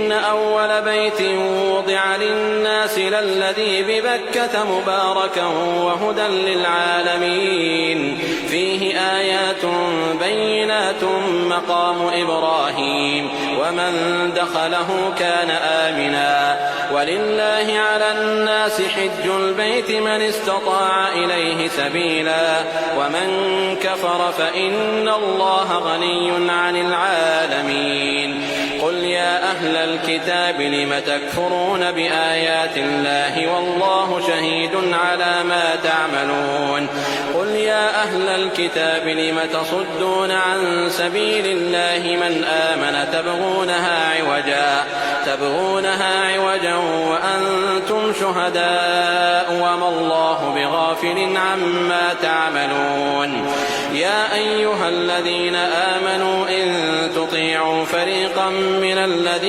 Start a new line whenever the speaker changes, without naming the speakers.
إن أول بيت وضع للناس للذي ببكة مباركا وهدى للعالمين فيه آيات بينات مقام إبراهيم ومن دخله كان آمنا ولله على الناس حج البيت من استطاع إليه سبيلا ومن كفر فإن الله غني عن العالمين قل يا أهل الكتاب لم تكفرون بآيات الله والله شهيد على ما تعملون قل يا أهل الكتاب لم تصدون عن سبيل الله من آمن تبغونها عوجا وأنتم شهداء وما الله بغافل عما تعملون يا أيها الذين آمنوا إن تطيعوا فريقا من الذين